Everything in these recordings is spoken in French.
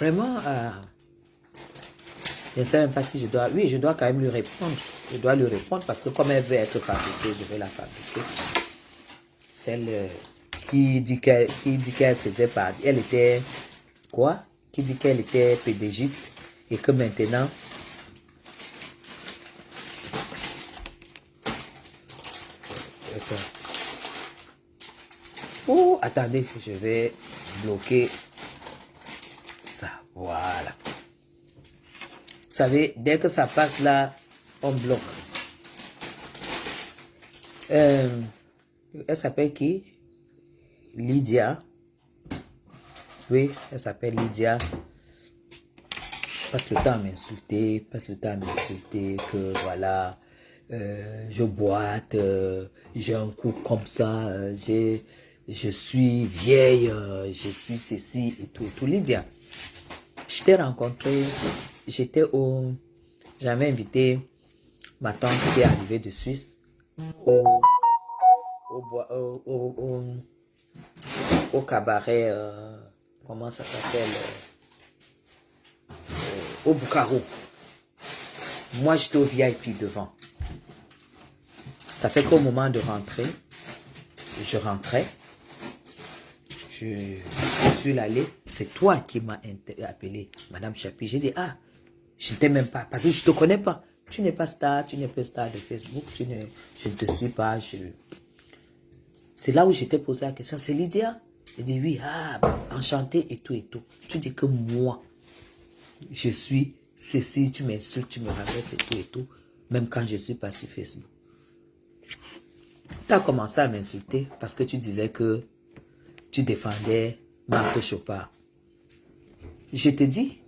Vraiment, je ne sais même pas si je dois... Oui, je dois quand même lui répondre. Je dois lui répondre parce que comme elle veut être fabriquée, je vais la fabriquer. Celle qui dit qu'elle faisait partie... Elle était... Quoi? Qui dit qu'elle était pédagogiste et que maintenant... Oh, attendez, je vais bloquer ça. Voilà. Vous savez, dès que ça passe là, on bloque. Elle s'appelle qui? Lydia. Oui, elle s'appelle Lydia. Passe le temps à m'insulter, que voilà, je boite, j'ai un coup comme ça, je suis vieille, je suis ceci et tout. Lydia, je t'ai rencontré, j'avais invité ma tante qui est arrivée de Suisse au cabaret, comment ça s'appelle, au Bucaro. Moi, j'étais au VIP devant. Ça fait qu'au moment de rentrer, je rentrais, je suis allé, c'est toi qui m'as appelé, Madame Chapi. J'ai dit, ah, je ne t'ai même pas, parce que je ne te connais pas. Tu n'es pas star, tu n'es pas star de Facebook, je ne te suis pas. C'est là où j'étais posé la question, c'est Lydia? J'ai dit, oui, ah, enchanté et tout. Tu dis que moi, je suis ceci, tu m'insultes, tu me rabaisses et tout. Même quand je ne suis pas sur Facebook. Tu as commencé à m'insulter parce que tu disais que tu défendais Marthe Chopard. Je te dis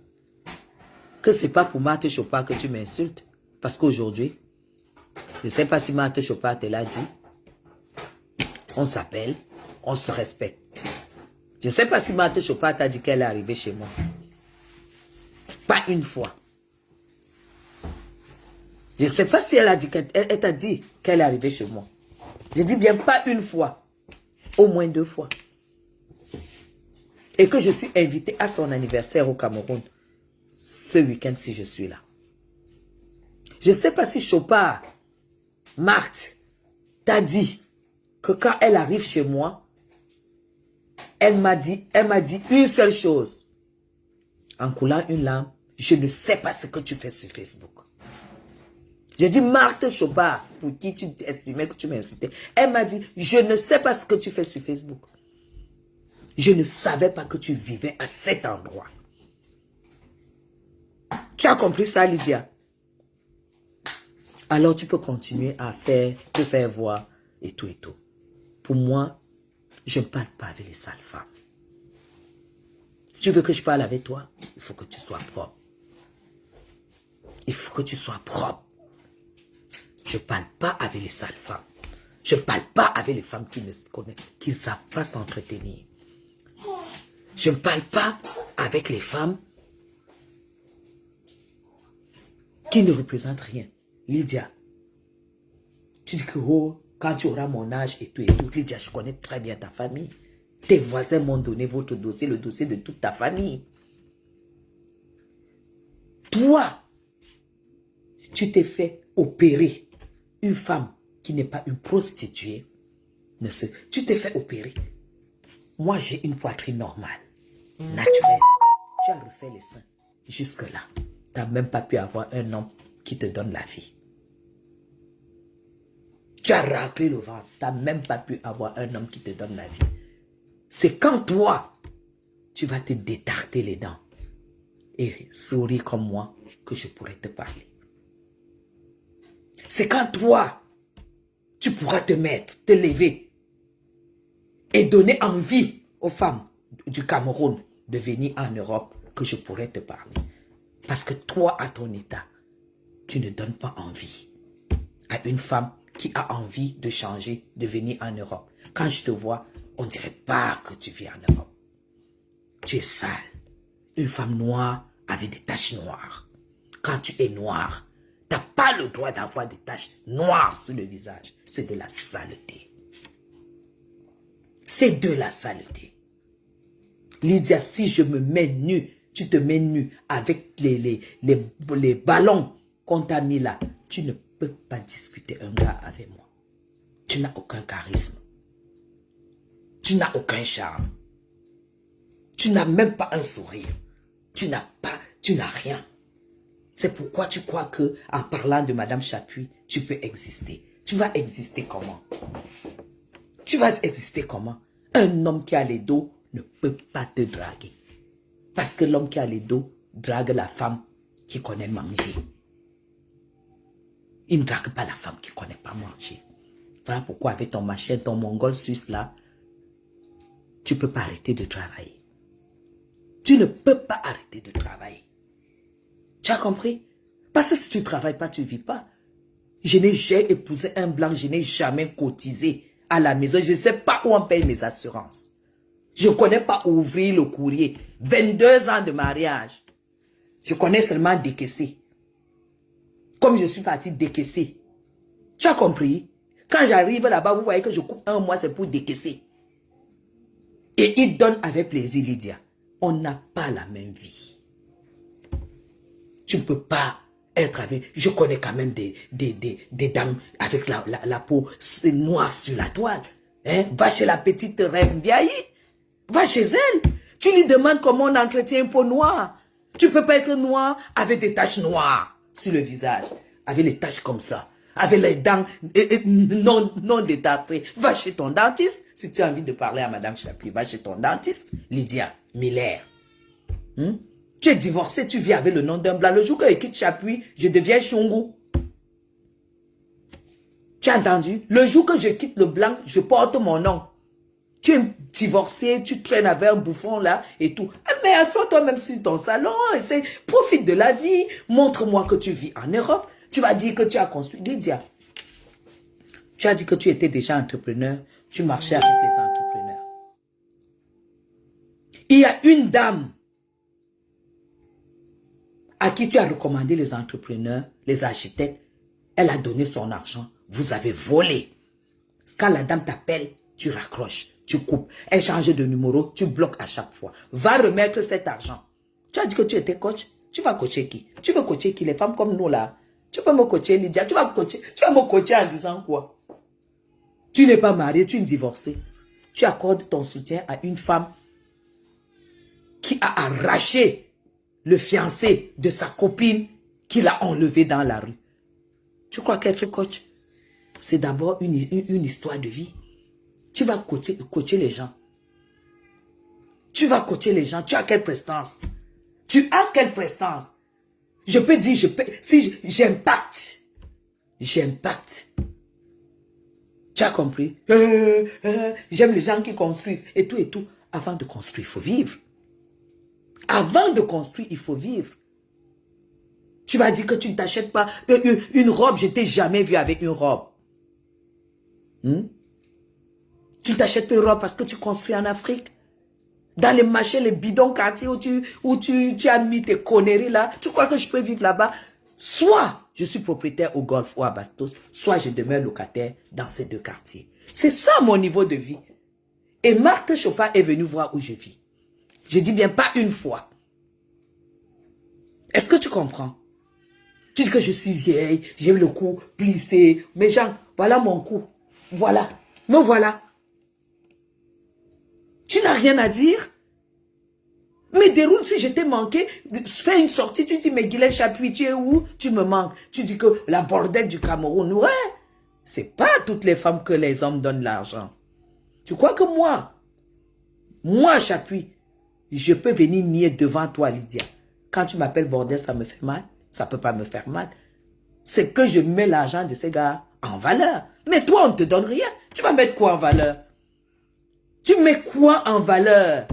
que ce n'est pas pour Marthe Chopard que tu m'insultes. Parce qu'aujourd'hui, je ne sais pas si Marthe Chopard te l'a dit. On s'appelle, on se respecte. Je ne sais pas si Marthe Chopard t'a dit qu'elle est arrivée chez moi. Pas une fois. Je ne sais pas si elle t'a dit qu'elle est arrivée chez moi. Je dis bien pas une fois. Au moins 2 fois. Et que je suis invité à son anniversaire au Cameroun. Ce week-end si je suis là. Je ne sais pas si Chopard, Marthe, t'a dit que quand elle arrive chez moi, elle m'a dit une seule chose. En coulant une larme, je ne sais pas ce que tu fais sur Facebook. J'ai dit, Marthe Chopard, pour qui tu estimais que tu m'insultais. Elle m'a dit, je ne sais pas ce que tu fais sur Facebook. Je ne savais pas que tu vivais à cet endroit. Tu as compris ça, Lydia? Alors tu peux continuer à te faire voir et tout. Pour moi, je ne parle pas avec les sales femmes. Si tu veux que je parle avec toi, il faut que tu sois propre. Il faut que tu sois propre. Je ne parle pas avec les sales femmes. Je ne parle pas avec les femmes qui ne se connaissent, qui ne savent pas s'entretenir. Je ne parle pas avec les femmes qui ne représentent rien. Lydia, tu dis que quand tu auras mon âge et tout, Lydia, je connais très bien ta famille. Tes voisins m'ont donné votre dossier, le dossier de toute ta famille. Toi, tu t'es fait opérer. Une femme qui n'est pas une prostituée, tu t'es fait opérer. Moi, j'ai une poitrine normale, naturelle. Tu as refait les seins. Jusque-là, tu n'as même pas pu avoir un homme qui te donne la vie. Tu as raclé le ventre. Tu n'as même pas pu avoir un homme qui te donne la vie. C'est quand toi, tu vas te détarter les dents et sourire comme moi que je pourrais te parler. C'est quand toi, tu pourras te mettre, te lever et donner envie aux femmes du Cameroun de venir en Europe que je pourrais te parler. Parce que toi, à ton état, tu ne donnes pas envie à une femme qui a envie de changer, de venir en Europe. Quand je te vois, on ne dirait pas que tu vis en Europe. Tu es sale. Une femme noire avec des taches noires. Quand tu es noire, tu n'as pas le droit d'avoir des taches noires sur le visage. C'est de la saleté. C'est de la saleté. Lydia, si je me mets nue tu te mets nu avec les ballons qu'on t'a mis là, tu ne peux pas discuter un gars avec moi. Tu n'as aucun charisme. Tu n'as aucun charme. Tu n'as même pas un sourire. Tu n'as rien. C'est pourquoi tu crois que en parlant de Madame Chapuis, tu peux exister. Tu vas exister comment? Tu vas exister comment? Un homme qui a les dos ne peut pas te draguer. Parce que l'homme qui a les dos drague la femme qui connaît manger. Il ne drague pas la femme qui ne connaît pas manger. Voilà pourquoi avec ton machin, ton mongol suisse là, tu ne peux pas arrêter de travailler. Tu ne peux pas arrêter de travailler. Tu as compris? Parce que si tu ne travailles pas, tu ne vis pas. J'ai épousé un blanc, je n'ai jamais cotisé à la maison. Je ne sais pas où on paye mes assurances. Je ne connais pas ouvrir le courrier. 22 ans de mariage. Je connais seulement décaisser. Comme je suis partie décaisser. Tu as compris? Quand j'arrive là-bas, vous voyez que je coupe un mois, c'est pour décaisser. Et il donne avec plaisir, Lydia. On n'a pas la même vie. Tu ne peux pas être avec... Je connais quand même des dames avec la peau noire sur la toile. Hein? Va chez la petite Rêve Biaï. Va chez elle. Tu lui demandes comment on entretient une peau noire. Tu ne peux pas être noir avec des taches noires sur le visage. Avec les taches comme ça. Avec les dents non détartrées. Va chez ton dentiste. Si tu as envie de parler à Madame Chapuis, va chez ton dentiste. Lydia Miller. Tu es divorcé, tu vis avec le nom d'un blanc. Le jour que je quitte Chapuis, je deviens Chungu. Tu as entendu? Le jour que je quitte le blanc, je porte mon nom. Tu es divorcé, tu traînes avec un bouffon là et tout. Mais assois toi-même sur ton salon, essaie, profite de la vie. Montre-moi que tu vis en Europe. Tu vas dire que tu as construit. Lydia, tu as dit que tu étais déjà entrepreneur. Tu marchais avec les entrepreneurs. Il y a une dame à qui tu as recommandé les entrepreneurs, les architectes. Elle a donné son argent. Vous avez volé. Quand la dame t'appelle, tu raccroches, tu coupes. Elle change de numéro, tu bloques à chaque fois. Va remettre cet argent. Tu as dit que tu étais coach. Tu vas coacher qui? Tu veux coacher qui? Les femmes comme nous là. Tu peux me coacher, Lydia. Tu vas me coacher en disant quoi? Tu n'es pas marié, tu es divorcé. Tu accordes ton soutien à une femme qui a arraché le fiancé de sa copine qui l'a enlevé dans la rue. Tu crois qu'être coach, c'est d'abord une histoire de vie. Tu vas coacher les gens. Tu vas coacher les gens. Tu as quelle prestance? Tu as quelle prestance? Je peux dire, si j'impacte. J'impacte. Tu as compris? J'aime les gens qui construisent et tout et tout. Avant de construire, il faut vivre. Avant de construire, il faut vivre. Tu vas dire que tu ne t'achètes pas une robe. Je ne t'ai jamais vu avec une robe. Tu ne t'achètes pas une robe parce que tu construis en Afrique. Dans les marchés, les bidons quartiers où tu as mis tes conneries là. Tu crois que je peux vivre là-bas? Soit je suis propriétaire au Golfe ou à Bastos, soit je demeure locataire dans ces deux quartiers. C'est ça mon niveau de vie. Et Marthe Chopin est venue voir où je vis. Je dis bien pas une fois. Est-ce que tu comprends? Tu dis que je suis vieille, j'ai le cou plissé. Mais Jean, voilà mon cou. Voilà. Me voilà. Tu n'as rien à dire? Mais déroule, si je t'ai manqué, fais une sortie, tu dis, mais Guylaine Chapuis, tu es où? Tu me manques. Tu dis que la bordette du Cameroun, ouais. C'est pas toutes les femmes que les hommes donnent l'argent. Tu crois que moi Chapuis, je peux venir nier devant toi, Lydia. Quand tu m'appelles bordel, ça me fait mal. Ça peut pas me faire mal. C'est que je mets l'argent de ces gars en valeur. Mais toi, on ne te donne rien. Tu vas mettre quoi en valeur? Tu mets quoi en valeur?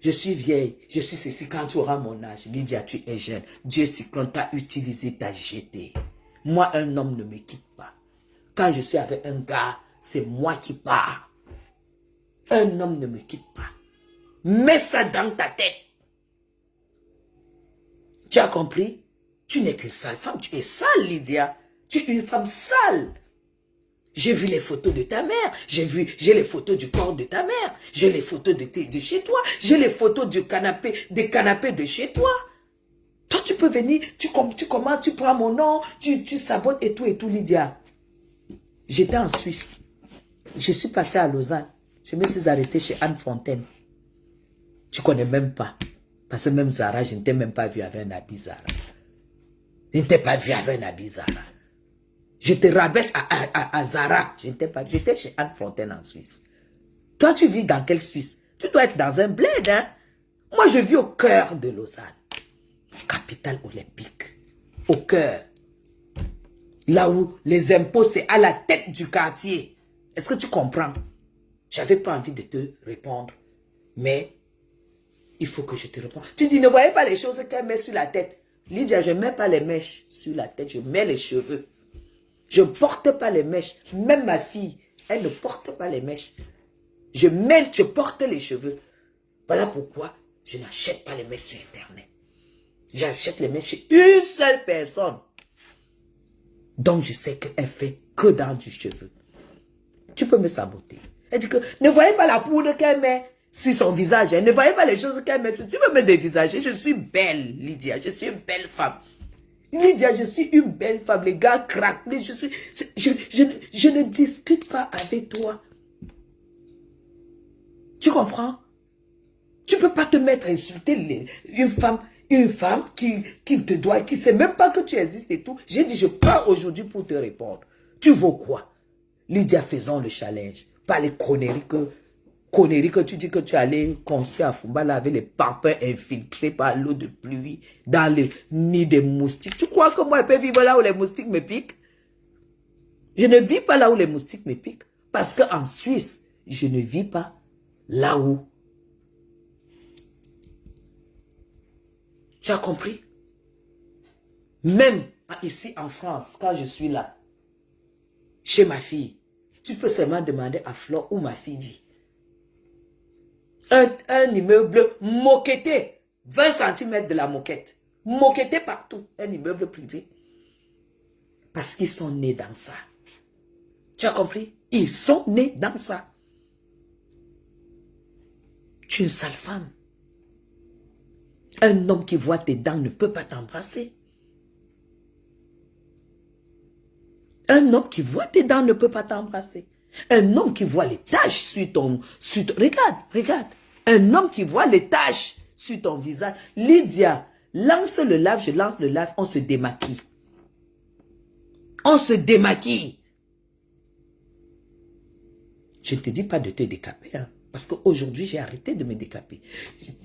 Je suis vieille, je suis ceci. Quand tu auras mon âge, Lydia, tu es jeune. Dieu sait quand t'as utilisé, t'as jeté. Moi, un homme ne me quitte pas. Quand je suis avec un gars, c'est moi qui pars. Un homme ne me quitte pas. Mets ça dans ta tête. Tu as compris? Tu n'es qu'une sale femme. Tu es sale, Lydia. Tu es une femme sale. J'ai vu les photos de ta mère. J'ai les photos du corps de ta mère. J'ai les photos de chez toi. J'ai les photos du canapé, des canapés de chez toi. Toi, tu peux venir, tu commences, tu prends mon nom, tu sabotes et tout, Lydia. J'étais en Suisse. Je suis passée à Lausanne. Je me suis arrêtée chez Anne Fontaine. Tu connais même pas. Parce que même Zara, je ne t'ai même pas vu avec un habit Zara. Je ne t'ai pas vu avec un habit Zara. Je te rabaisse à Zara. Je ne t'ai pas vu. J'étais chez Anne Fontaine en Suisse. Toi, tu vis dans quelle Suisse? Tu dois être dans un bled, hein? Moi, je vis au cœur de Lausanne. Capitale olympique. Au cœur. Là où les impôts, c'est à la tête du quartier. Est-ce que tu comprends? J'avais pas envie de te répondre. Mais, il faut que je te réponde. Tu dis, ne voyez pas les choses qu'elle met sur la tête. Lydia, je ne mets pas les mèches sur la tête. Je mets les cheveux. Je ne porte pas les mèches. Même ma fille, elle ne porte pas les mèches. Je porte les cheveux. Voilà pourquoi je n'achète pas les mèches sur Internet. J'achète les mèches chez une seule personne. Donc, je sais qu'elle fait que dans du cheveu. Tu peux me saboter. Elle dit que, ne voyez pas la poudre qu'elle met sur son visage. Ne voyez pas les choses qu'elle met sur... Tu veux me dévisager? Je suis belle, Lydia. Je suis une belle femme. Lydia, je suis une belle femme. Les gars craquent. Je ne discute pas avec toi. Tu comprends? Tu ne peux pas te mettre à insulter une femme qui te doit, qui ne sait même pas que tu existes et tout. J'ai dit, je pars aujourd'hui pour te répondre. Tu vaux quoi? Lydia, faisons le challenge. Pas les conneries que tu dis que tu allais construire à Fumbala avec les pampins infiltrés par l'eau de pluie dans le nid des moustiques. Tu crois que moi, je peux vivre là où les moustiques me piquent? Je ne vis pas là où les moustiques me piquent. Parce qu'en Suisse, je ne vis pas là où. Tu as compris? Même ici en France, quand je suis là, chez ma fille, tu peux seulement demander à Flore où ma fille vit. Un immeuble moquetté, 20 cm de la moquette. Moquetté partout, un immeuble privé. Parce qu'ils sont nés dans ça. Tu as compris? Ils sont nés dans ça. Tu es une sale femme. Un homme qui voit tes dents ne peut pas t'embrasser. Un homme qui voit tes dents ne peut pas t'embrasser. Un homme qui voit les taches sur ton... Regarde. Un homme qui voit les taches sur ton visage. Lydia, lance le lave, je lance le lave, on se démaquille. On se démaquille. Je ne te dis pas de te décaper, hein, parce qu'aujourd'hui, j'ai arrêté de me décaper.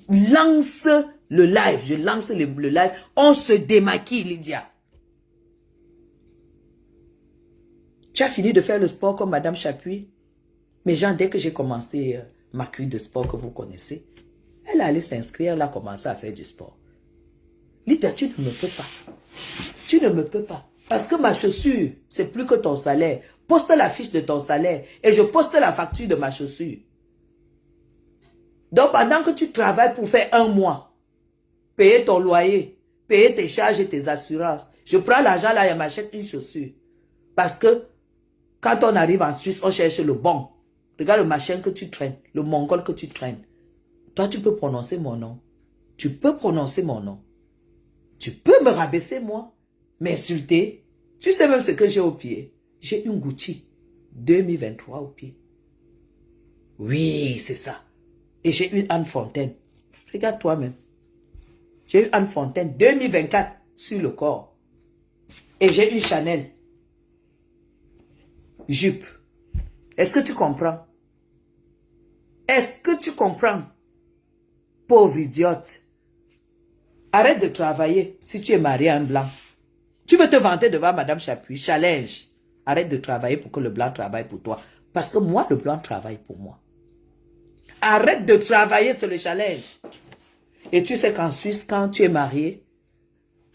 Lance le live, je lance le live, on se démaquille, Lydia. Tu as fini de faire le sport comme Madame Chapuis? Mais Jean, dès que j'ai commencé ma cure de sport que vous connaissez, elle allait s'inscrire, elle a commencé à faire du sport. Lydia, tu ne me peux pas. Tu ne me peux pas. Parce que ma chaussure, c'est plus que ton salaire. Poste la fiche de ton salaire et je poste la facture de ma chaussure. Donc, pendant que tu travailles pour faire un mois, payer ton loyer, payer tes charges et tes assurances, je prends l'argent là et je m'achète une chaussure. Parce que quand on arrive en Suisse, on cherche le bon. Regarde le machin que tu traînes, le mongol que tu traînes. Toi, tu peux prononcer mon nom. Tu peux prononcer mon nom. Tu peux me rabaisser, moi. M'insulter. Tu sais même ce que j'ai au pied. J'ai une Gucci 2023 au pied. Oui, c'est ça. Et j'ai une Anne Fontaine. Regarde toi-même. J'ai une Anne Fontaine 2024 sur le corps. Et j'ai une Chanel jupe. Est-ce que tu comprends? Est-ce que tu comprends? Pauvre idiote. Arrête de travailler si tu es marié à un blanc. Tu veux te vanter devant Madame Chapuis. Challenge. Arrête de travailler pour que le blanc travaille pour toi. Parce que moi, le blanc travaille pour moi. Arrête de travailler, c'est le challenge. Et tu sais qu'en Suisse, quand tu es marié,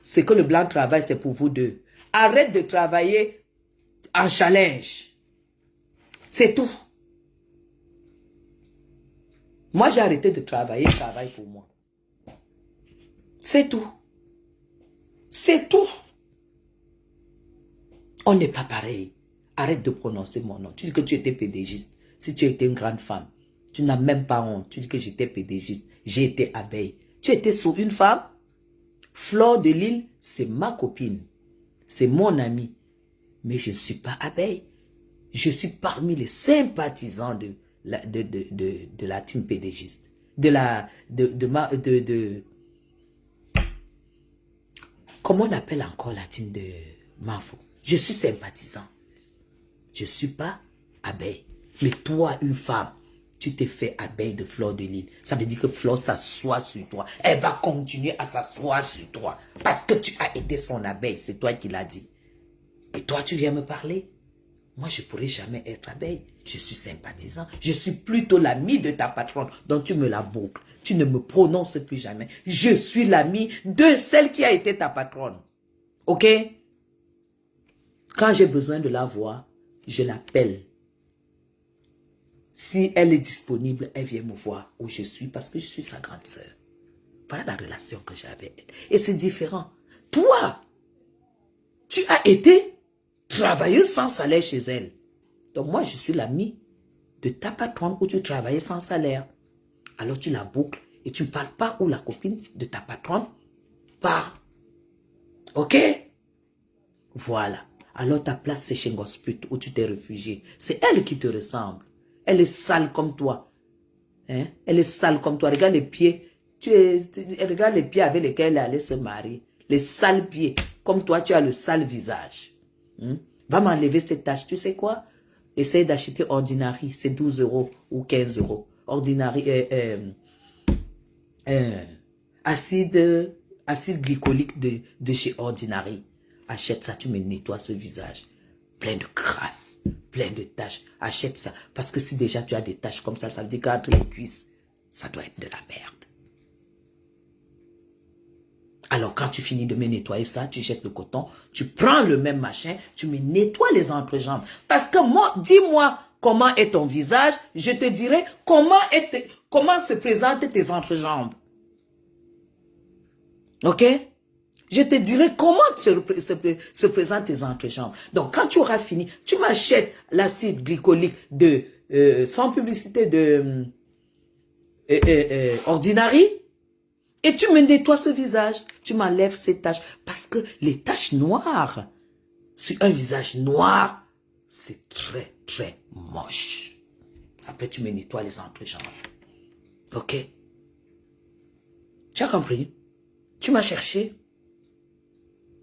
c'est que le blanc travaille, c'est pour vous deux. Arrête de travailler en challenge. C'est tout. Moi, j'ai arrêté de travailler, je travaille pour moi. C'est tout. C'est tout. On n'est pas pareil. Arrête de prononcer mon nom. Tu dis que tu étais pédégiste. Si tu étais une grande femme, tu n'as même pas honte. Tu dis que j'étais pédégiste. J'ai été abeille. Tu étais sous une femme. Fleur de Lille, c'est ma copine. C'est mon amie. Mais je ne suis pas abeille. Je suis parmi les sympathisants de la team pédégiste. Comment on appelle encore la team de Mafo? Je suis sympathisant. Je ne suis pas abeille. Mais toi, une femme, tu t'es fait abeille de Fleur de Lille. Ça veut dire que Fleur s'assoit sur toi. Elle va continuer à s'asseoir sur toi. Parce que tu as été son abeille. C'est toi qui l'as dit. Et toi, tu viens me parler? Moi, je ne pourrai jamais être abeille. Je suis sympathisant. Je suis plutôt l'ami de ta patronne. Donc, tu me la boucles. Tu ne me prononces plus jamais. Je suis l'ami de celle qui a été ta patronne. OK? Quand j'ai besoin de la voir, je l'appelle. Si elle est disponible, elle vient me voir où je suis parce que je suis sa grande sœur. Voilà la relation que j'ai avec elle. Et c'est différent. Toi, tu as été travailleuse sans salaire chez elle. Donc moi, je suis l'ami de ta patronne où tu travaillais sans salaire. Alors tu la boucles et tu ne parles pas où la copine de ta patronne parle. OK? Voilà. Alors ta place, c'est chez Gosput où tu t'es réfugié. C'est elle qui te ressemble. Elle est sale comme toi. Hein? Elle est sale comme toi. Regarde les pieds. Regarde les pieds avec lesquels elle est allée se marier. Les sales pieds. Comme toi, tu as le sale visage. Va m'enlever cette tache. Tu sais quoi? Essaye d'acheter Ordinary. C'est 12 € ou 15 €. Ordinary. Acide glycolique de chez Ordinary. Achète ça, tu me nettoies ce visage. Plein de crasse, plein de taches. Achète ça. Parce que si déjà tu as des taches comme ça veut dire qu'entre les cuisses, ça doit être de la merde. Alors quand tu finis de me nettoyer ça, tu jettes le coton, tu prends le même machin, tu me nettoies les entrejambes. Parce que moi, dis-moi comment est ton visage, je te dirai comment se présentent tes entrejambes. OK? Je te dirai comment se présentent tes entrejambes. Donc, quand tu auras fini, tu m'achètes l'acide glycolique sans publicité de Ordinary et tu me nettoies ce visage. Tu m'enlèves ces taches. Parce que les taches noires, sur un visage noir, c'est très, très moche. Après, tu me nettoies les entrejambes. OK? Tu as compris? Tu m'as cherché.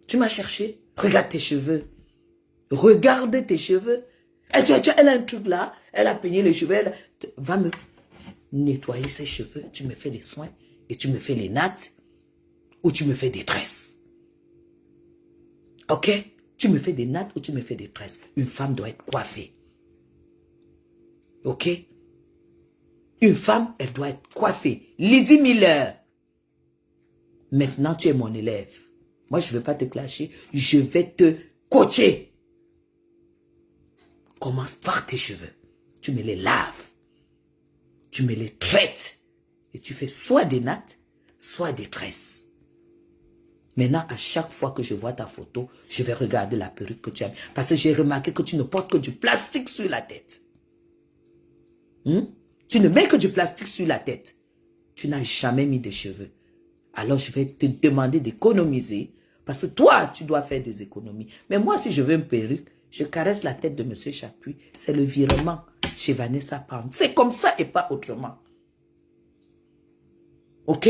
Tu m'as cherché. Regarde tes cheveux. Regarde tes cheveux. Elle a un truc là. Elle a peigné les cheveux. Va me nettoyer ses cheveux. Tu me fais des soins. Et tu me fais les nattes. Ou tu me fais des tresses. OK? Tu me fais des nattes ou tu me fais des tresses. Une femme doit être coiffée. OK? Une femme, elle doit être coiffée. Lydie Miller. Maintenant, tu es mon élève. Moi, je ne vais pas te clasher. Je vais te coacher. Commence par tes cheveux. Tu me les laves. Tu me les traites. Et tu fais soit des nattes, soit des tresses. Maintenant, à chaque fois que je vois ta photo, je vais regarder la perruque que tu as. Parce que j'ai remarqué que tu ne portes que du plastique sur la tête. Tu ne mets que du plastique sur la tête. Tu n'as jamais mis de cheveux. Alors, je vais te demander d'économiser. Parce que toi, tu dois faire des économies. Mais moi, si je veux une perruque, je caresse la tête de M. Chapuis. C'est le virement chez Vanessa Pound. C'est comme ça et pas autrement. OK?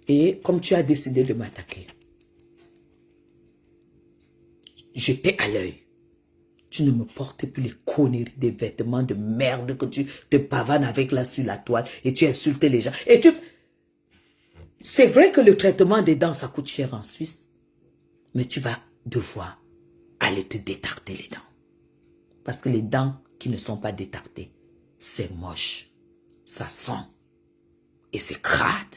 Et comme tu as décidé de m'attaquer, j'étais à l'œil. Tu ne me portes plus les conneries des vêtements de merde que tu te pavanes avec là sur la toile et tu insultes les gens. Et c'est vrai que le traitement des dents, ça coûte cher en Suisse. Mais tu vas devoir aller te détarter les dents. Parce que les dents qui ne sont pas détartées, c'est moche. Ça sent. Et c'est crade.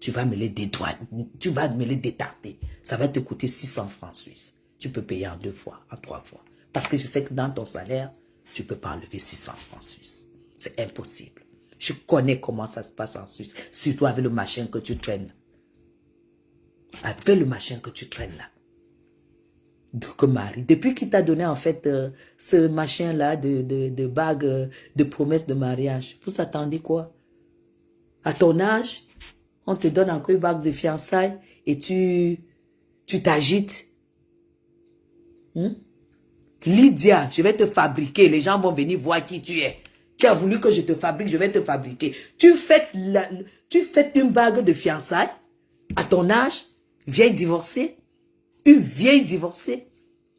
Tu vas me les dédouaner. Tu vas me les détarter. Ça va te coûter 600 francs suisses. Tu peux payer en 2 fois, en 3 fois. Parce que je sais que dans ton salaire, tu ne peux pas enlever 600 francs suisses. C'est impossible. Je connais comment ça se passe en Suisse. Surtout avec le machin que tu traînes. Avec le machin que tu traînes là. que Marie. Depuis qu'il t'a donné en fait ce machin-là de bague, de promesse de mariage, vous attendez quoi? À ton âge, on te donne encore une bague de fiançailles et tu t'agites. Lydia, je vais te fabriquer. Les gens vont venir voir qui tu es. Tu as voulu que je te fabrique, je vais te fabriquer. Tu fais une bague de fiançailles à ton âge, vieille divorcée, une vieille divorcée.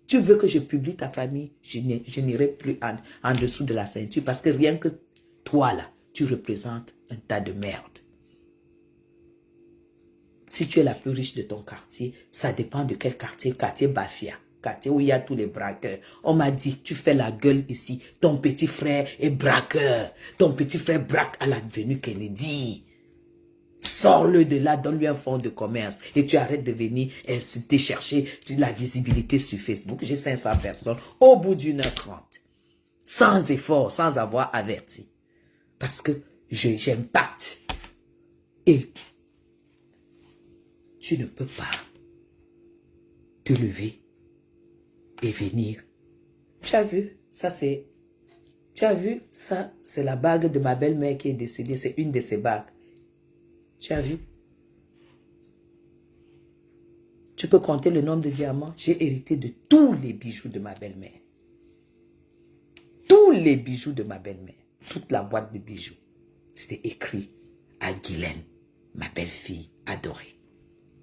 Tu veux que je publie ta famille, je n'irai plus en dessous de la ceinture parce que rien que toi là, tu représentes un tas de merde. Si tu es la plus riche de ton quartier, ça dépend de quel quartier. Quartier Bafia, quartier où il y a tous les braqueurs. On m'a dit, tu fais la gueule ici. Ton petit frère est braqueur. Ton petit frère braque à l'avenue Kennedy. Sors-le de là, donne-lui un fonds de commerce. Et tu arrêtes de venir insulter, chercher la visibilité sur Facebook. J'ai 500 personnes au bout d'1h30. Sans effort, sans avoir averti. Parce que j'impacte. Et tu ne peux pas te lever et venir. Tu as vu, ça c'est... Tu as vu, ça c'est la bague de ma belle-mère qui est décédée. C'est une de ses bagues. Tu as vu? Tu peux compter le nombre de diamants. J'ai hérité de tous les bijoux de ma belle-mère. Tous les bijoux de ma belle-mère. Toute la boîte de bijoux. C'était écrit à Guylaine, ma belle-fille adorée.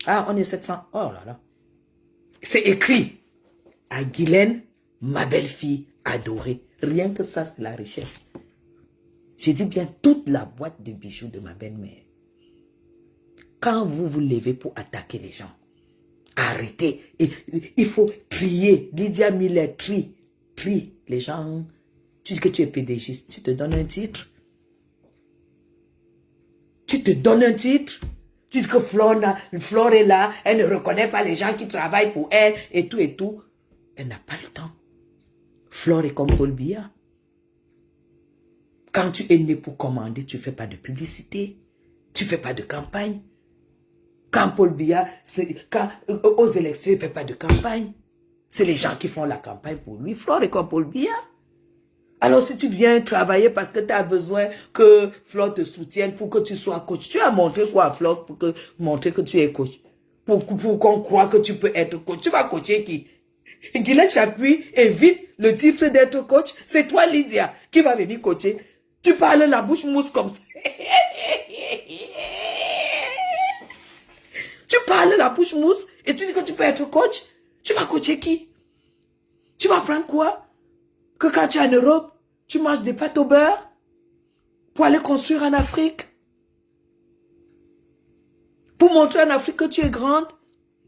Ah, on est 700. Oh là là. C'est écrit à Guylaine, ma belle-fille adorée. Rien que ça, c'est la richesse. J'ai dit bien toute la boîte de bijoux de ma belle-mère. Quand vous vous levez pour attaquer les gens, arrêtez. Et, il faut trier. Lydia Miller, trie les gens. Tu dis que tu es pédagogiste, tu te donnes un titre. Tu te donnes un titre. Tu dis que Flore est là, elle ne reconnaît pas les gens qui travaillent pour elle et tout et tout. Elle n'a pas le temps. Flore est comme Paul Biya. Quand tu es né pour commander, tu ne fais pas de publicité. Tu ne fais pas de campagne. Quand Paul Biya, aux élections, il ne fait pas de campagne. C'est les gens qui font la campagne pour lui. Flore est comme Paul Biya. Alors si tu viens travailler parce que tu as besoin que Flore te soutienne pour que tu sois coach, tu as montré quoi à Flore pour montrer que tu es coach? Pour qu'on croie que tu peux être coach. Tu vas coacher qui? Guylaine Chapuis évite le titre d'être coach. C'est toi Lydia qui va venir coacher. Tu parles la bouche mousse comme ça. Tu parles la bouche mousse et tu dis que tu peux être coach. Tu vas coacher qui? Tu vas prendre quoi? Que quand tu es en Europe, tu manges des pâtes au beurre pour aller construire en Afrique. Pour montrer en Afrique que tu es grande.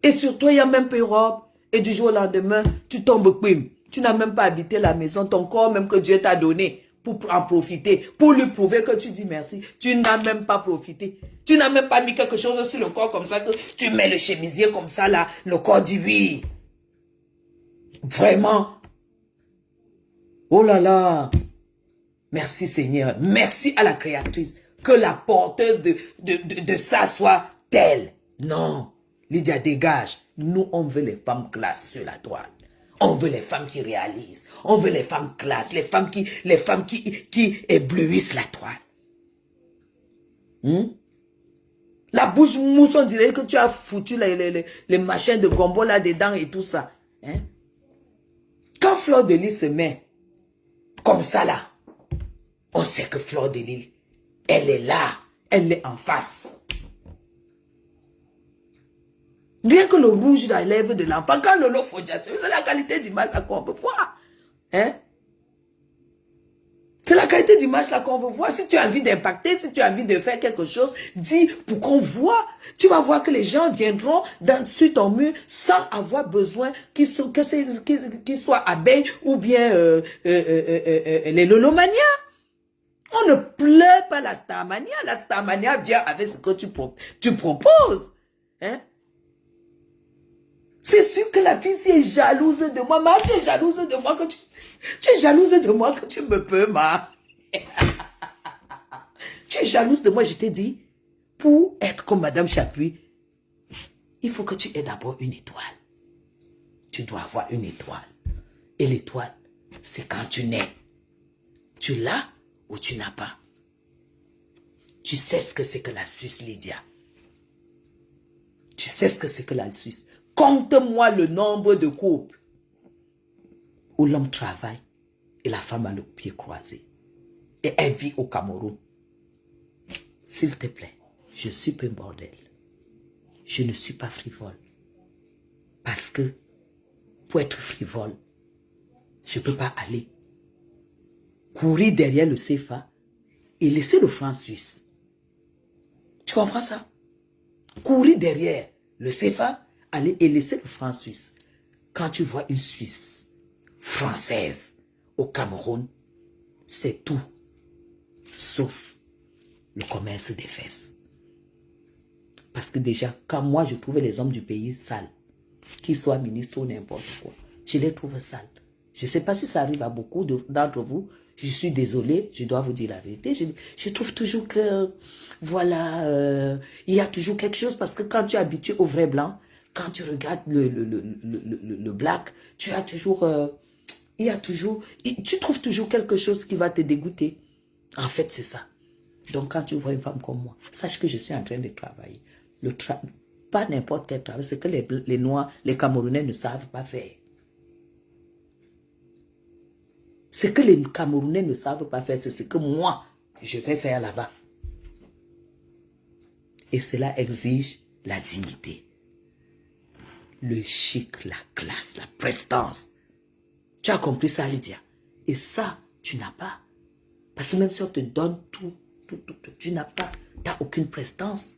Et surtout, il y a même pas Europe. Et du jour au lendemain, tu tombes quim. Tu n'as même pas habité la maison, ton corps même que Dieu t'a donné pour en profiter, pour lui prouver que tu dis merci. Tu n'as même pas profité. Tu n'as même pas mis quelque chose sur le corps comme ça que tu mets le chemisier comme ça là. Le corps dit oui. Vraiment. Oh là là. Merci Seigneur. Merci à la créatrice. Que la porteuse de ça soit telle. Non. Lydia, dégage. Nous, on veut les femmes classe sur la toile. On veut les femmes qui réalisent. On veut les femmes classe. Les femmes qui éblouissent la toile. La bouche mousse, on dirait que tu as foutu les machins de gombo là-dedans et tout ça. Hein? Quand Fleur de Lys se met comme ça là, on sait que Fleur de Lys, elle est là. Elle est en face. Rien que le rouge dans les lèvres de l'enfant, quand Lolo Fodja, c'est la qualité d'image là qu'on veut voir. Hein? C'est la qualité d'image là qu'on veut voir. Si tu as envie d'impacter, si tu as envie de faire quelque chose, dis pour qu'on voit. Tu vas voir que les gens viendront sur ton mur sans avoir besoin qu'ils soient abeilles ou bien les lolomanias. On ne pleure pas la starmania. La starmania vient avec ce que tu proposes. Hein? C'est sûr que la fille, si est jalouse de moi, ma, tu es jalouse de moi que tu es jalouse de moi que tu me peux, ma. Tu es jalouse de moi, je t'ai dit, pour être comme Madame Chapuis, il faut que tu aies d'abord une étoile. tu dois avoir une étoile. Et l'étoile, c'est quand tu nais. Tu l'as ou tu n'as pas. Tu sais ce que c'est que la Suisse, Lydia. Tu sais ce que c'est que la Suisse. Compte-moi le nombre de couples où l'homme travaille et la femme a le pied croisé. Et elle vit au Cameroun. S'il te plaît, je suis pas un bordel. Je ne suis pas frivole. Parce que pour être frivole, je ne peux pas aller courir derrière le CFA et laisser le franc suisse. Tu comprends ça? Courir derrière le CFA, aller et laisser le franc suisse. Quand tu vois une Suisse française au Cameroun, c'est tout, sauf le commerce des fesses. Parce que déjà, quand moi je trouvais les hommes du pays sales, qu'ils soient ministres ou n'importe quoi, je les trouve sales. Je ne sais pas si ça arrive à beaucoup d'entre vous. Je suis désolée, je dois vous dire la vérité. Je trouve toujours que, voilà, il y a toujours quelque chose. Parce que quand tu es habitué au vrai blanc, quand tu regardes le black, tu as toujours, tu trouves toujours quelque chose qui va te dégoûter. En fait, c'est ça. Donc, quand tu vois une femme comme moi, sache que je suis en train de travailler. Pas n'importe quel travail, c'est que les Noirs, les Camerounais ne savent pas faire. Ce que les Camerounais ne savent pas faire, c'est ce que moi, je vais faire là-bas. Et cela exige la dignité, le chic, la classe, la prestance. Tu as compris ça, Lydia? Et ça, tu n'as pas. Parce que même si on te donne tout, tu n'as pas. Tu n'as aucune prestance.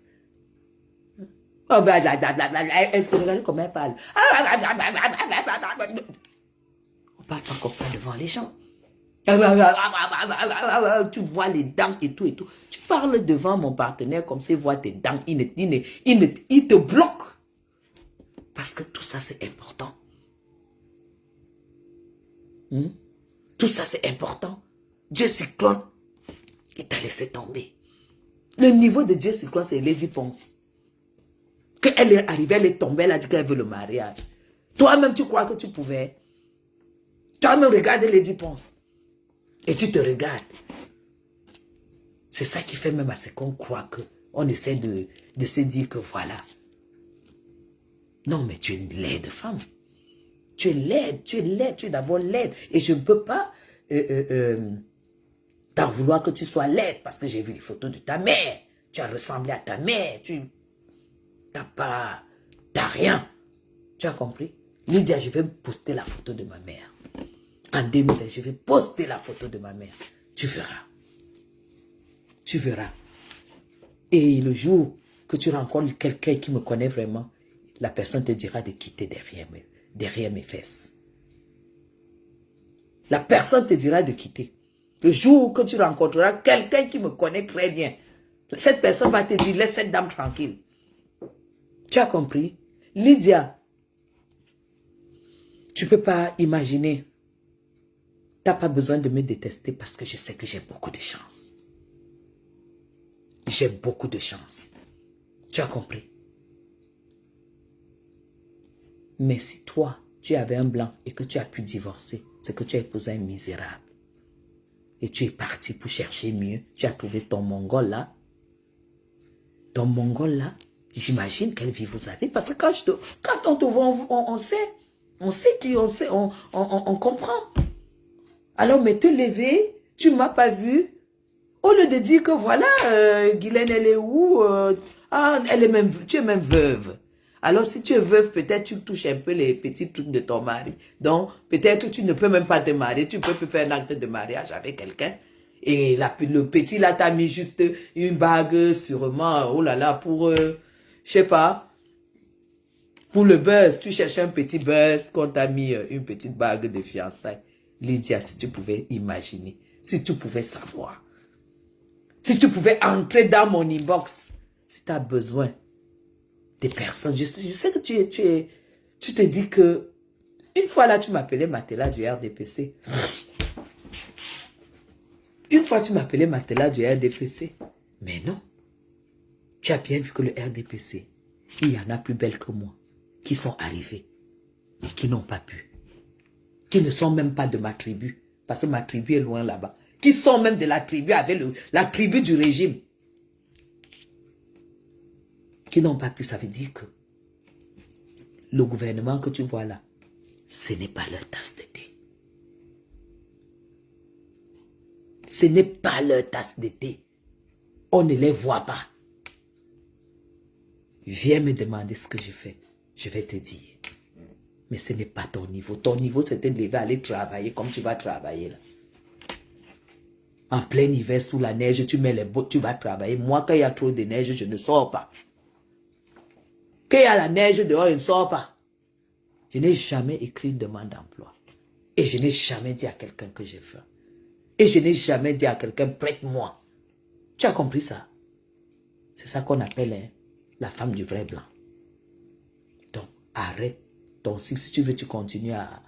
Oh, regardez comment elle parle. On ne parle pas comme ça devant les gens. Tu vois les dents et tout et tout. Tu parles devant mon partenaire comme s'il voit tes dents. Il te bloque. Parce que tout ça, c'est important. Tout ça, c'est important. Dieu Cyclone, il t'a laissé tomber. Le niveau de Dieu Cyclone, c'est Lady Ponce. Qu'elle est arrivée, elle est tombée, elle a dit qu'elle veut le mariage. Toi-même, tu crois que tu pouvais. Toi-même, regarde Lady Ponce. Et tu te regardes. C'est ça qui fait même à ce qu'on croit qu'on essaie de se dire que voilà. Non, mais tu es une laide femme. Tu es laide, tu es d'abord laide. Et je ne peux pas t'en vouloir que tu sois laide parce que j'ai vu les photos de ta mère. Tu as ressemblé à ta mère. Tu n'as rien. Tu as compris? Lydia, je vais poster la photo de ma mère. En 2020, je vais poster la photo de ma mère. Tu verras. Tu verras. Et le jour que tu rencontres quelqu'un qui me connaît vraiment, la personne te dira de quitter derrière mes fesses. La personne te dira de quitter. Le jour que tu rencontreras quelqu'un qui me connaît très bien, cette personne va te dire, laisse cette dame tranquille. Tu as compris? Lydia, tu ne peux pas imaginer. Tu n'as pas besoin de me détester parce que je sais que j'ai beaucoup de chance. J'ai beaucoup de chance. Tu as compris? Mais si toi, tu avais un blanc et que tu as pu divorcer, c'est que tu as épousé un misérable. Et tu es parti pour chercher mieux. Tu as trouvé ton Mongol là. Ton Mongol là, j'imagine quelle vie vous avez. Parce que quand on te voit, on sait. On sait qui on sait. On comprend. Alors, mais te lever, tu ne m'as pas vu. Au lieu de dire que voilà, Guylaine, elle est où? Elle est même, tu es même veuve. Alors, si tu es veuve, peut-être tu touches un peu les petits trucs de ton mari. Donc, peut-être tu ne peux même pas te marier. Tu peux faire un acte de mariage avec quelqu'un. Et le petit là, t'as mis juste une bague, sûrement, oh là là, pour, je sais pas, pour le buzz. Tu cherches un petit buzz, qu'on t'a mis une petite bague de fiançailles. Lydia, si tu pouvais imaginer, si tu pouvais savoir, si tu pouvais entrer dans mon inbox, si tu as besoin des personnes, je sais que tu te dis que, une fois là, tu m'appelais Matela du RDPC. Une fois, tu m'appelais Matela du RDPC. Mais non, tu as bien vu que le RDPC, il y en a plus belles que moi, qui sont arrivées. et qui n'ont pas pu. Qui ne sont même pas de ma tribu, parce que ma tribu est loin là-bas. Qui sont même de la tribu, avec la tribu du régime. Qui n'ont pas pu, ça veut dire que le gouvernement que tu vois là, ce n'est pas leur tasse de thé. Ce n'est pas leur tasse de thé. On ne les voit pas. Viens me demander ce que je fais. Je vais te dire. Mais ce n'est pas ton niveau. Ton niveau, c'est de lever, aller travailler comme tu vas travailler là. En plein hiver, sous la neige, tu mets les bottes, tu vas travailler. Moi, quand il y a trop de neige, je ne sors pas. Quand il y a la neige dehors, je ne sors pas. Je n'ai jamais écrit une demande d'emploi. Et je n'ai jamais dit à quelqu'un que j'ai faim. Et je n'ai jamais dit à quelqu'un, prête-moi. Tu as compris ça? C'est ça qu'on appelle la femme du vrai blanc. Donc, arrête ton cycle. Si tu veux, tu continues à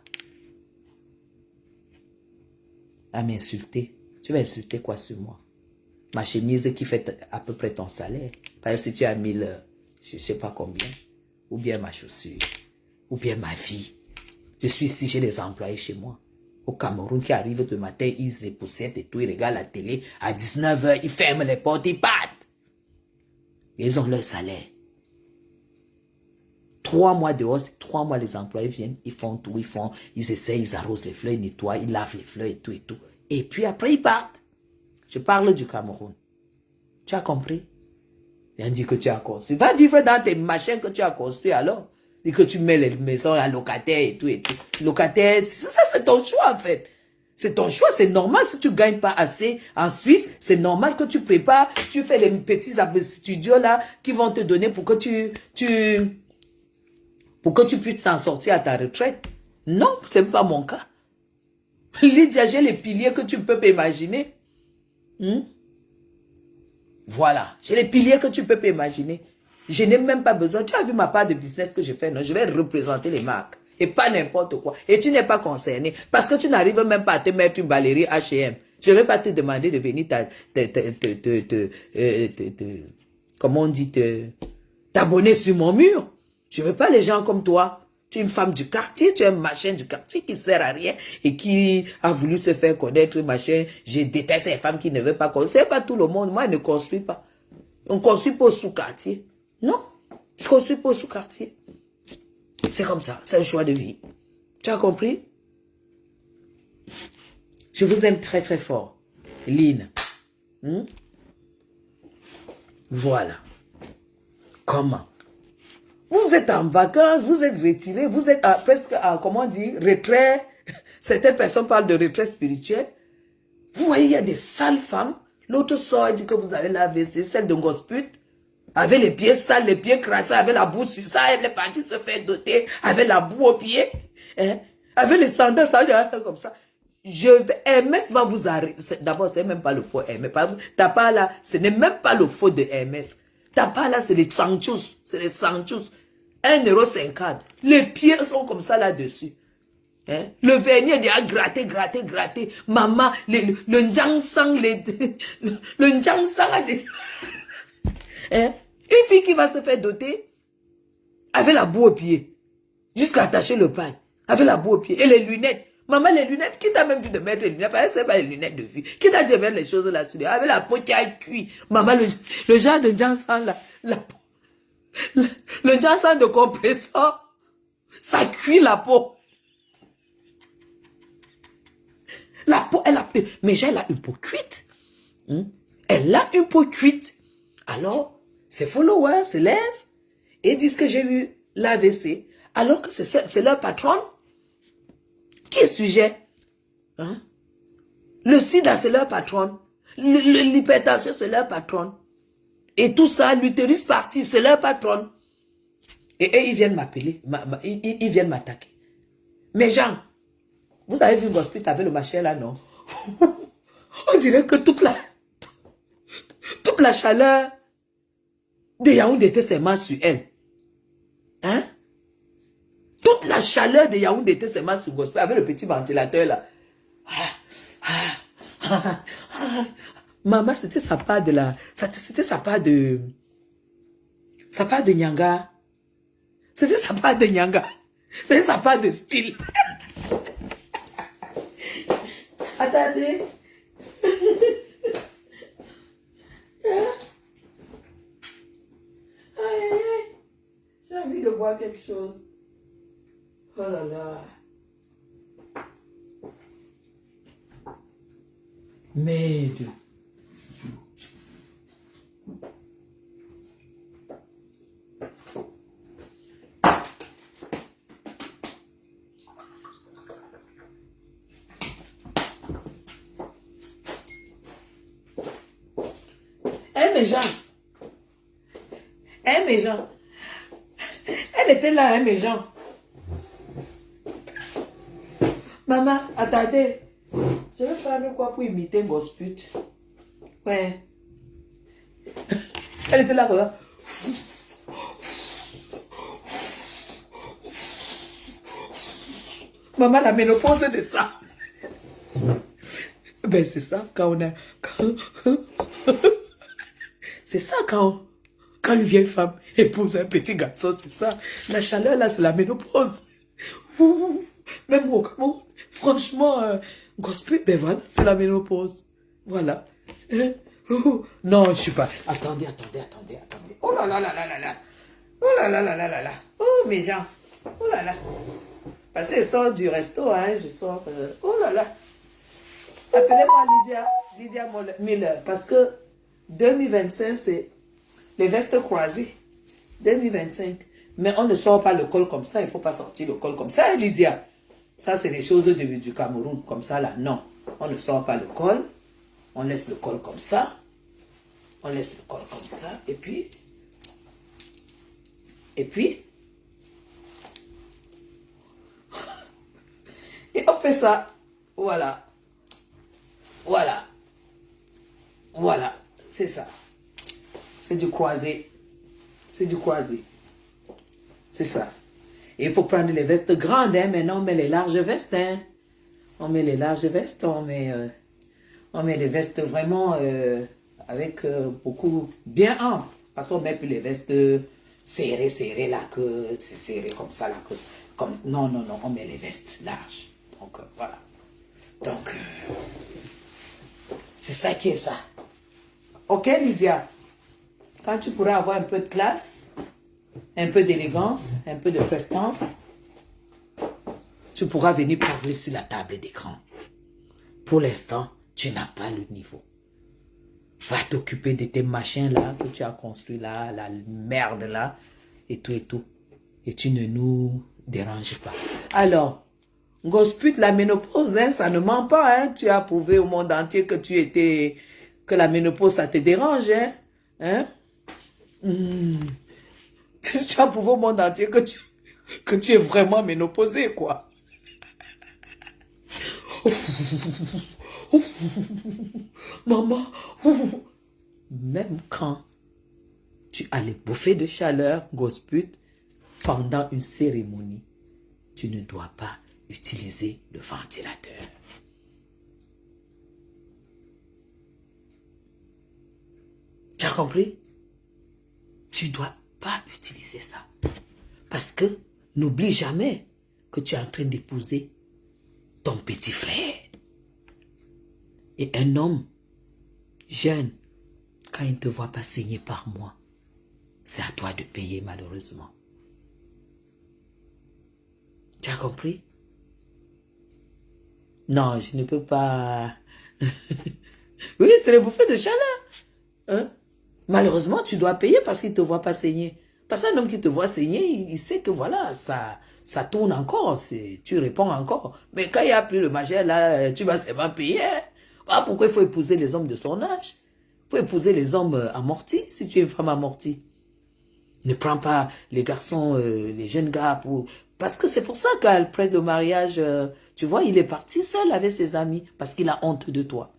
m'insulter. Tu vas insulter quoi sur moi? Ma chemise qui fait à peu près ton salaire. Par exemple, si tu as 1000, je ne sais pas combien. Ou bien ma chaussure. Ou bien ma vie. Je suis ici, j'ai des employés chez moi. Au Cameroun qui arrivent le matin, ils se poussent et tout, ils regardent la télé. À 19 h, ils ferment les portes, ils partent. Ils ont leur salaire. 3 mois dehors, 3 mois les employés viennent, ils font tout, ils essayent, ils arrosent les fleurs, ils nettoient, ils lavent les fleurs et tout et tout. Et puis après, ils partent. Je parle du Cameroun. Tu as compris? Rien dit que tu as construit. Va vivre dans tes machins que tu as construits alors. Et que tu mets les maisons à locataire et tout et tout. Locataire, ça c'est ton choix en fait. C'est ton choix, c'est normal si tu ne gagnes pas assez en Suisse. C'est normal que tu prépares, tu fais les petits studios là qui vont te donner pour que tu puisses t'en sortir à ta retraite. Non, ce n'est pas mon cas. Lydia, j'ai les piliers que tu peux pas imaginer. Voilà, j'ai les piliers que tu peux pas imaginer. Je n'ai même pas besoin. Tu as vu ma part de business que je fais, non? Je vais représenter les marques. Et pas n'importe quoi. Et tu n'es pas concerné. Parce que tu n'arrives même pas à te mettre une balerie H&M. Je ne vais pas te demander de venir comment on dit, t'abonner sur mon mur. Je ne veux pas les gens comme toi. Tu es une femme du quartier, tu es un machin du quartier qui ne sert à rien et qui a voulu se faire connaître, machin. Je déteste ces femmes qui ne veulent pas construire. Ce n'est pas tout le monde. Moi, je ne construis pas. On ne construit pas au sous-quartier. Non, je ne construis pas au sous-quartier. C'est comme ça, c'est un choix de vie. Tu as compris? Je vous aime très très fort. Lynn. Voilà. Comment? Vous êtes en vacances, vous êtes retiré, vous êtes presque à, comment dire, retrait. Certaines personnes parlent de retrait spirituel. Vous voyez, il y a des sales femmes. L'autre sort et dit que vous avez la AVC, celle de gospute. Avec les pieds sales, les pieds crassés, avec la boue sur ça, elle est partie se faire doter, avec la boue aux pieds, hein, avec les sandales, ça va comme ça. Hermès va vous arrêter. D'abord, c'est même pas le faux Hermès. T'as pas là, ce n'est même pas le faux de Hermès. T'as pas là, c'est les Sanchos. C'est les Sanchos. 1,50 €. Les pieds sont comme ça là-dessus. Hein? Le vernis est déjà gratté. Maman, le Njangsang, le Njangsang a déjà... Hein? Une fille qui va se faire doter avec la boue aux pieds, jusqu'à attacher le pain, avec la boue aux pieds, et les lunettes. Maman, les lunettes, qui t'a même dit de mettre les lunettes? Parce que c'est pas les lunettes de fille. Qui t'a dit de mettre les choses là-dessus? Avec la peau qui a cuit. Maman, le genre de Jansan là, le Jansan de compresseur, ça cuit la peau. La peau, mais elle a une peau cuite. Elle a une peau cuite. Alors, ses followers se lèvent et disent que j'ai eu l'AVC, alors que c'est leur patron qui est sujet. Hein? Le sida, c'est leur patron. L'hypertension, c'est leur patron. Et tout ça, l'utérus parti, c'est leur patron. Et ils viennent m'appeler, ils viennent m'attaquer. Mais Jean, vous avez vu une hospice avec le machin là, non? On dirait que toute la chaleur de Yaoundé était seulement sur elle. Hein? Toute la chaleur de Yaoundé était seulement sur Gospel avec le petit ventilateur là. Maman, c'était sa part de la... C'était sa part de... Sa part de Nyanga. C'était sa part de Nyanga. C'est ça, pas de style. Attendez. Aïe, aïe, aïe. J'ai envie de boire quelque chose. Oh là là. Mais Dieu. Eh mes gens. Eh mes gens. Elle était là, hein, mes gens. Maman, attendez. Je vais faire quoi pour imiter Gosput? Ouais. Elle était là, voilà. Maman, la ménopause, c'est de ça. Ben, c'est ça, quand on a... C'est ça, quand une vieille femme épouse un petit garçon, c'est ça. La chaleur, là, c'est la ménopause. Même au Cameroun, franchement, Gospel, ben voilà, c'est la ménopause. Voilà. Non, je suis pas... Attendez. Oh là là là là là là. Oh là là là là là là. Oh, mes gens. Oh là là. Parce que je sors du resto, hein, je sors... oh là là. Appelez-moi Lydia Miller, parce que 2025, c'est les vestes croisées. 2025. Mais on ne sort pas le col comme ça, il ne faut pas sortir le col comme ça, hein, Lydia. Ça, c'est les choses du Cameroun, comme ça, là. Non, on ne sort pas le col. On laisse le col comme ça. On laisse le col comme ça. Et puis... Et on fait ça. Voilà. Voilà. C'est ça. C'est du croisé. C'est ça. Et il faut prendre les vestes grandes, hein. Maintenant, on met les larges vestes, hein. On met les larges vestes, on met les vestes vraiment avec beaucoup bien amples. Parce qu'on met plus les vestes serrées, là, que c'est serré comme ça, là. Non, on met les vestes larges. Donc, voilà. Donc, c'est ça qui est ça. Ok, Lydia? Quand tu pourras avoir un peu de classe, un peu d'élégance, un peu de prestance, tu pourras venir parler sur la table d'écran. Pour l'instant, tu n'as pas le niveau. Va t'occuper de tes machins là que tu as construits là, la merde là, et tout. Et tu ne nous déranges pas. Alors, Gosput, la ménopause, hein, ça ne ment pas. Hein. Tu as prouvé au monde entier que que la ménopause, ça te dérange. Hein? Tu as prouvé au monde entier que tu es vraiment ménopausé, quoi. Maman, même quand tu as les bouffées de chaleur, Gosput, pendant une cérémonie, tu ne dois pas utiliser le ventilateur. Tu as compris? Tu ne dois pas utiliser ça. Parce que n'oublie jamais que tu es en train d'épouser ton petit frère. Et un homme jeune, quand il ne te voit pas saigner par mois, c'est à toi de payer malheureusement. Tu as compris? Non, je ne peux pas... Oui, c'est les bouffées de chaleur. Hein? Malheureusement, tu dois payer parce qu'il ne te voit pas saigner. Parce qu'un homme qui te voit saigner, il sait que voilà, ça tourne encore, tu réponds encore. Mais quand il n'y a plus le majeur, là, tu vas seulement payer. Hein? Voilà pourquoi il faut épouser les hommes de son âge. Il faut épouser les hommes amortis, si tu es une femme amortie. Ne prends pas les garçons, les jeunes gars pour... Parce que c'est pour ça qu'après le mariage, tu vois, il est parti seul avec ses amis parce qu'il a honte de toi.